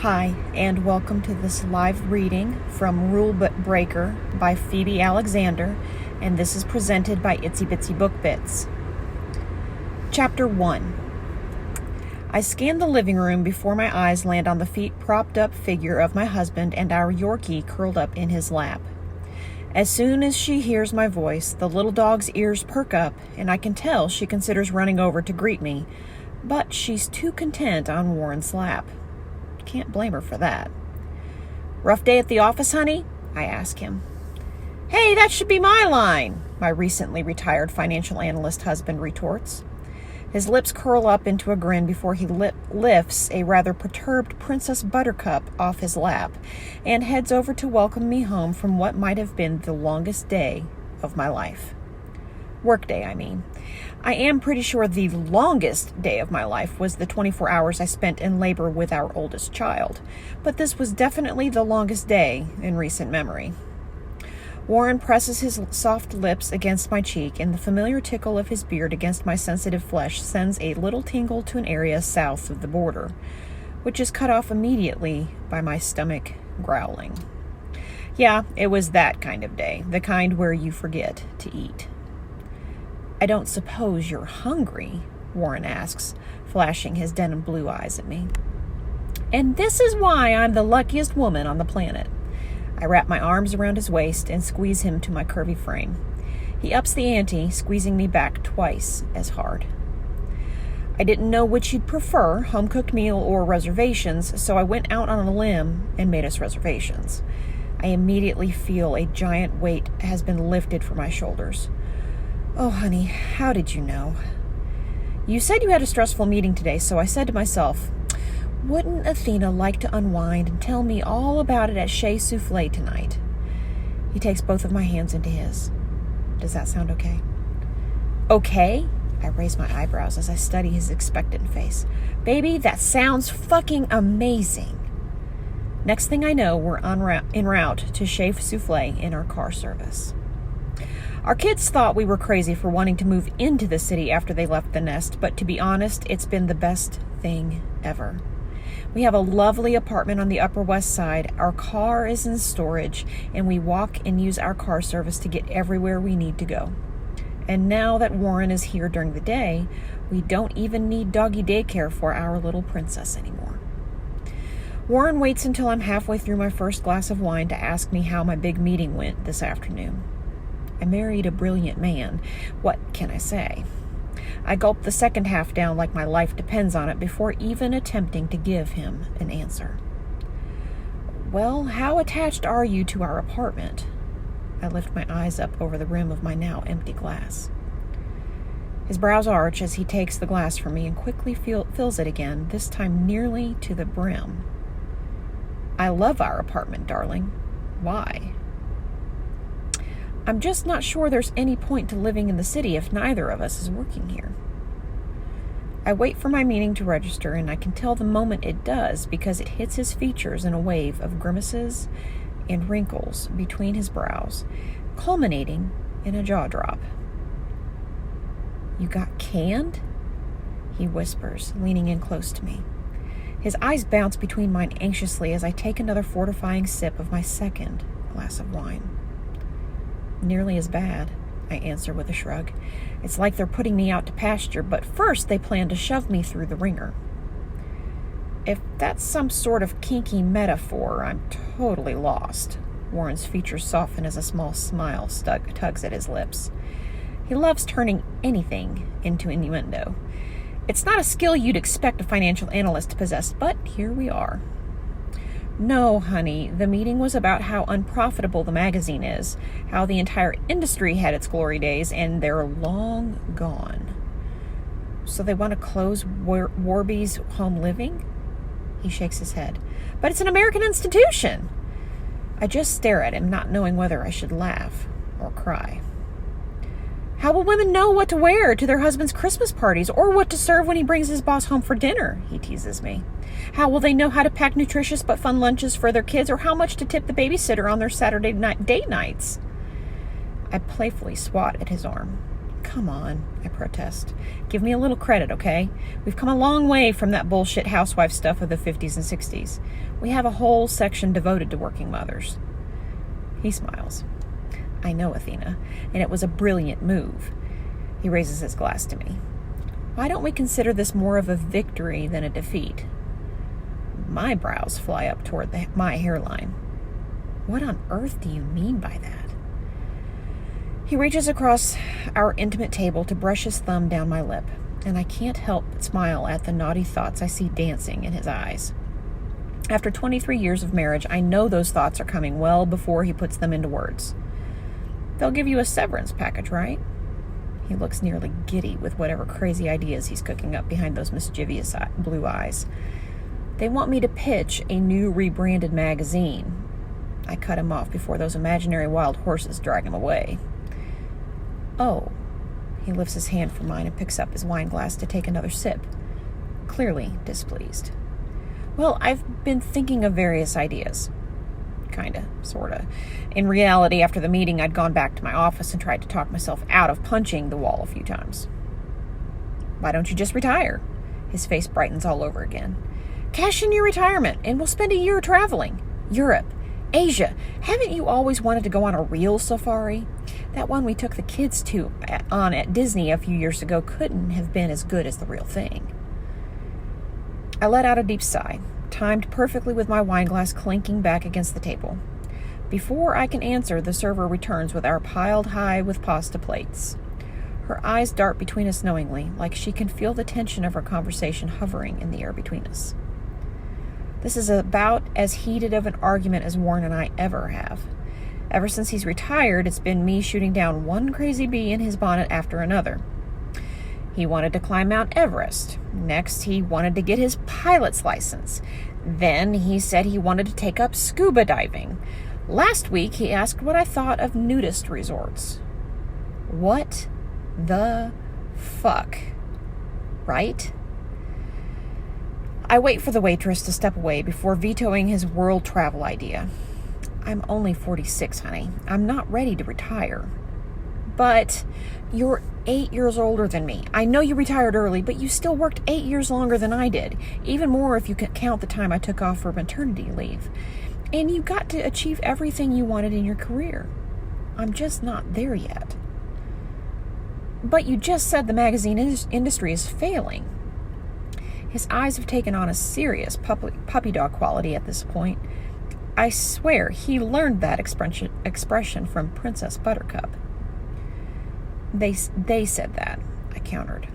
Hi, and welcome to this live reading from Rule Breaker by Phoebe Alexander, and this is presented by Itsy Bitsy Book Bits. Chapter 1. I scan the living room before my eyes land on the feet-propped-up figure of my husband and our Yorkie curled up in his lap. As soon as she hears my voice, the little dog's ears perk up, and I can tell she considers running over to greet me, but she's too content on Warren's lap. Can't blame her for that. "Rough day at the office, honey?" I ask him. "Hey, that should be my line," my recently retired financial analyst husband retorts. His lips curl up into a grin before he lifts a rather perturbed Princess Buttercup off his lap and heads over to welcome me home from what might have been the longest day of my life. Work day, I mean. I am pretty sure the longest day of my life was the 24 hours I spent in labor with our oldest child, but this was definitely the longest day in recent memory. Warren presses his soft lips against my cheek, and the familiar tickle of his beard against my sensitive flesh sends a little tingle to an area south of the border, which is cut off immediately by my stomach growling. Yeah, it was that kind of day, the kind where you forget to eat. "I don't suppose you're hungry?" Warren asks, flashing his denim blue eyes at me. And this is why I'm the luckiest woman on the planet. I wrap my arms around his waist and squeeze him to my curvy frame. He ups the ante, squeezing me back twice as hard. I didn't know which you'd prefer, home-cooked meal or reservations, so I went out on a limb and made us reservations. I immediately feel a giant weight has been lifted from my shoulders. "Oh, honey, how did you know?" "You said you had a stressful meeting today, so I said to myself, wouldn't Athena like to unwind and tell me all about it at Chez Soufflé tonight?" He takes both of my hands into his. "Does that sound okay?" "Okay?" I raise my eyebrows as I study his expectant face. "Baby, that sounds fucking amazing." Next thing I know, we're en route to Chez Soufflé in our car service. Our kids thought we were crazy for wanting to move into the city after they left the nest, but to be honest, it's been the best thing ever. We have a lovely apartment on the Upper West Side, our car is in storage, and we walk and use our car service to get everywhere we need to go. And now that Warren is here during the day, we don't even need doggy daycare for our little princess anymore. Warren waits until I'm halfway through my first glass of wine to ask me how my big meeting went this afternoon. I married a brilliant man. What can I say? I gulp the second half down like my life depends on it before even attempting to give him an answer. "Well, how attached are you to our apartment?" I lift my eyes up over the rim of my now empty glass. His brows arch as he takes the glass from me and quickly fills it again, this time nearly to the brim. "I love our apartment, darling. Why?" "I'm just not sure there's any point to living in the city if neither of us is working here." I wait for my meaning to register, and I can tell the moment it does because it hits his features in a wave of grimaces and wrinkles between his brows, culminating in a jaw drop. "You got canned?" he whispers, leaning in close to me. His eyes bounce between mine anxiously as I take another fortifying sip of my second glass of wine. "Nearly as bad," I answer with a shrug. "It's like they're putting me out to pasture, but first they plan to shove me through the ringer." If that's some sort of kinky metaphor, I'm totally lost. Warren's features soften as a small smile tugs at his lips. He loves turning anything into innuendo. It's not a skill you'd expect a financial analyst to possess, but here we are. "No, honey, the meeting was about how unprofitable the magazine is, how the entire industry had its glory days, and they're long gone." "So they want to close Warby's Home Living?" He shakes his head. "But it's an American institution!" I just stare at him, not knowing whether I should laugh or cry. "How will women know what to wear to their husband's Christmas parties or what to serve when he brings his boss home for dinner?" he teases me. "How will they know how to pack nutritious but fun lunches for their kids or how much to tip the babysitter on their Saturday night date nights?" I playfully swat at his arm. Come on, I protest. Give me a little credit, okay? We've come a long way from that bullshit housewife stuff of the 50s and 60s. We have a whole section devoted to working mothers. He smiles. I know, Athena, and it was a brilliant move. He raises his glass to me. Why don't we consider this more of a victory than a defeat? My brows fly up toward my hairline. What on earth do you mean by that? He reaches across our intimate table to brush his thumb down my lip, and I can't help but smile at the naughty thoughts I see dancing in his eyes. After 23 years of marriage, I know those thoughts are coming well before he puts them into words. They'll give you a severance package, right? He looks nearly giddy with whatever crazy ideas he's cooking up behind those mischievous blue eyes. They want me to pitch a new rebranded magazine. I cut him off before those imaginary wild horses drag him away. Oh. He lifts his hand from mine and picks up his wine glass to take another sip, clearly displeased. Well, I've been thinking of various ideas. Kinda, sorta. In reality, after the meeting, I'd gone back to my office and tried to talk myself out of punching the wall a few times. Why don't you just retire? His face brightens all over again. Cash in your retirement, and we'll spend a year traveling. Europe, Asia. Haven't you always wanted to go on a real safari? That one we took the kids on at Disney a few years ago couldn't have been as good as the real thing. I let out a deep sigh, timed perfectly with my wine glass clinking back against the table. Before I can answer, the server returns with our piled high with pasta plates. Her eyes dart between us knowingly, like she can feel the tension of our conversation hovering in the air between us. This is about as heated of an argument as Warren and I ever have. Ever since he's retired, it's been me shooting down one crazy bee in his bonnet after another. He wanted to climb Mount Everest. Next, he wanted to get his pilot's license. Then he said he wanted to take up scuba diving. Last week, he asked what I thought of nudist resorts. What the fuck? Right? I wait for the waitress to step away before vetoing his world travel idea. I'm only 46, honey. I'm not ready to retire. But you're 8 years older than me. I know you retired early, but you still worked 8 years longer than I did. Even more if you can count the time I took off for maternity leave. And you got to achieve everything you wanted in your career. I'm just not there yet. But you just said the magazine industry is failing. His eyes have taken on a serious puppy dog quality at this point. I swear he learned that expression from Princess Buttercup. They said that, I countered.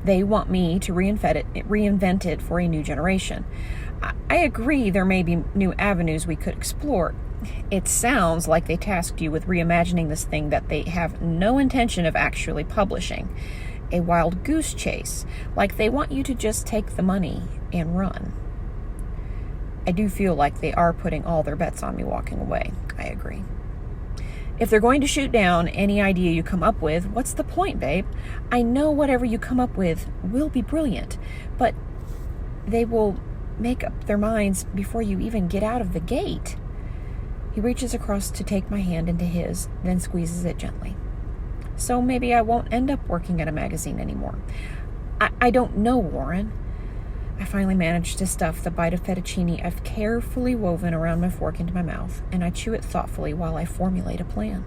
They want me to reinvent it for a new generation. I agree there may be new avenues we could explore. It sounds like they tasked you with reimagining this thing that they have no intention of actually publishing. A wild goose chase, like they want you to just take the money and run. I do feel like they are putting all their bets on me walking away. I agree. If they're going to shoot down any idea you come up with, what's the point, babe? I know whatever you come up with will be brilliant, but they will make up their minds before you even get out of the gate. He reaches across to take my hand into his, then squeezes it gently. So maybe I won't end up working at a magazine anymore. I don't know, Warren. I finally manage to stuff the bite of fettuccine I've carefully woven around my fork into my mouth, and I chew it thoughtfully while I formulate a plan.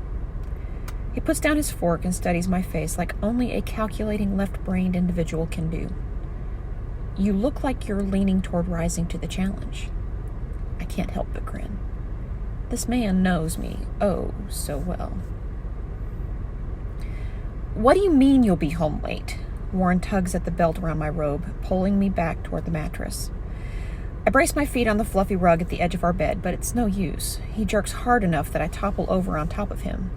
He puts down his fork and studies my face like only a calculating left-brained individual can do. You look like you're leaning toward rising to the challenge. I can't help but grin. This man knows me oh so well. What do you mean you'll be home late? Warren tugs at the belt around my robe, pulling me back toward the mattress. I brace my feet on the fluffy rug at the edge of our bed, but it's no use. He jerks hard enough that I topple over on top of him.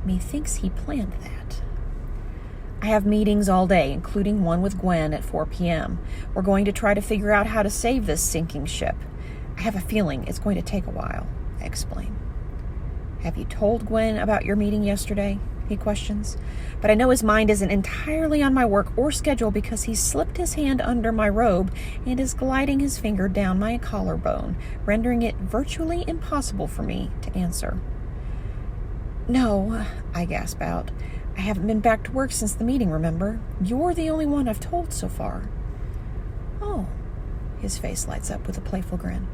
Methinks he planned that. I have meetings all day, including one with Gwen at 4 p.m. We're going to try to figure out how to save this sinking ship. I have a feeling it's going to take a while, I explain. Have you told Gwen about your meeting yesterday? He questions. But I know his mind isn't entirely on my work or schedule because he's slipped his hand under my robe and is gliding his finger down my collarbone, rendering it virtually impossible for me to answer. No, I gasp out. I haven't been back to work since the meeting, remember? You're the only one I've told so far. Oh, his face lights up with a playful grin.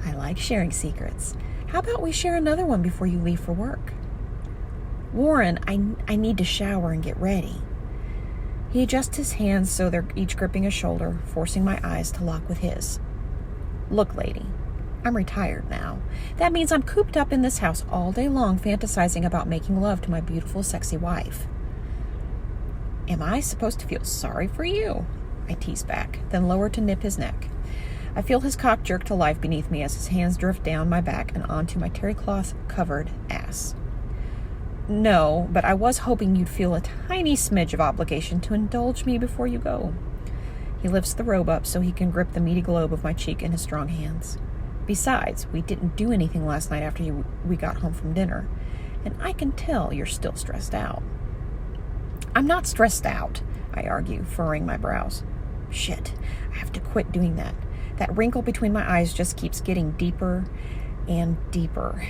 I like sharing secrets. How about we share another one before you leave for work? Warren, I need to shower and get ready. He adjusts his hands so they're each gripping his shoulder, forcing my eyes to lock with his. Look, lady, I'm retired now. That means I'm cooped up in this house all day long fantasizing about making love to my beautiful, sexy wife. Am I supposed to feel sorry for you? I tease back, then lower to nip his neck. I feel his cock jerk to life beneath me as his hands drift down my back and onto my terry cloth-covered ass. No, but I was hoping you'd feel a tiny smidge of obligation to indulge me before you go. He lifts the robe up so he can grip the meaty globe of my cheek in his strong hands. Besides, we didn't do anything last night after we got home from dinner, and I can tell you're still stressed out. I'm not stressed out, I argue, furrowing my brows. Shit, I have to quit doing that. That wrinkle between my eyes just keeps getting deeper and deeper.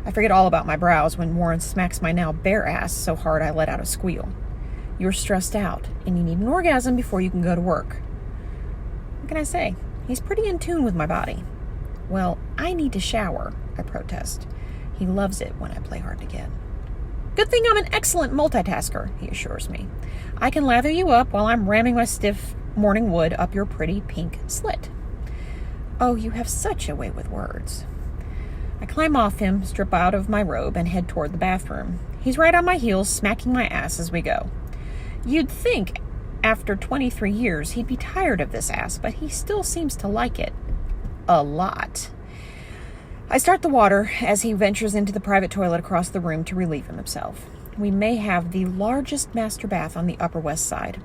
I forget all about my brows when Warren smacks my now bare ass so hard I let out a squeal. You're stressed out, and you need an orgasm before you can go to work. What can I say? He's pretty in tune with my body. Well, I need to shower, I protest. He loves it when I play hard to get. Good thing I'm an excellent multitasker, he assures me. I can lather you up while I'm ramming my stiff morning wood up your pretty pink slit. Oh, you have such a way with words. I climb off him, strip out of my robe, and head toward the bathroom. He's right on my heels, smacking my ass as we go. You'd think after 23 years he'd be tired of this ass, but he still seems to like it. A lot. I start the water as he ventures into the private toilet across the room to relieve himself. We may have the largest master bath on the Upper West Side.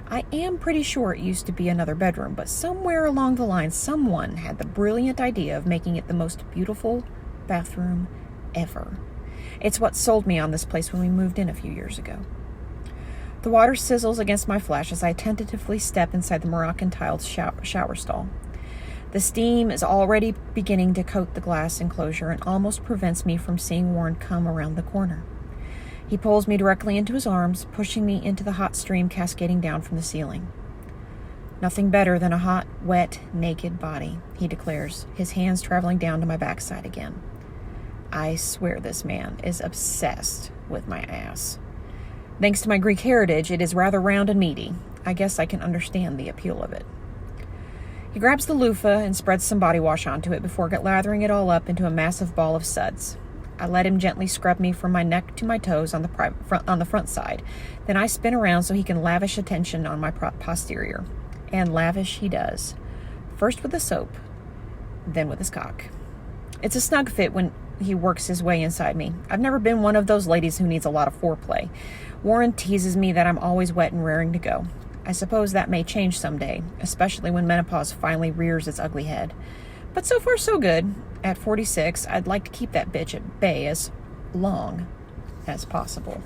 I am pretty sure it used to be another bedroom, but somewhere along the line someone had the brilliant idea of making it the most beautiful bathroom ever. It's what sold me on this place when we moved in a few years ago. The water sizzles against my flesh as I tentatively step inside the Moroccan-tiled shower stall. The steam is already beginning to coat the glass enclosure and almost prevents me from seeing Warren come around the corner. He pulls me directly into his arms, pushing me into the hot stream cascading down from the ceiling. Nothing better than a hot, wet, naked body, he declares, his hands traveling down to my backside again. I swear this man is obsessed with my ass. Thanks to my Greek heritage, it is rather round and meaty. I guess I can understand the appeal of it. He grabs the loofah and spreads some body wash onto it before lathering it all up into a massive ball of suds. I let him gently scrub me from my neck to my toes on the front side. Then I spin around so he can lavish attention on my posterior. And lavish he does. First with the soap, then with his cock. It's a snug fit when he works his way inside me. I've never been one of those ladies who needs a lot of foreplay. Warren teases me that I'm always wet and raring to go. I suppose that may change someday, especially when menopause finally rears its ugly head. But so far so good. At 46, I'd like to keep that bitch at bay as long as possible.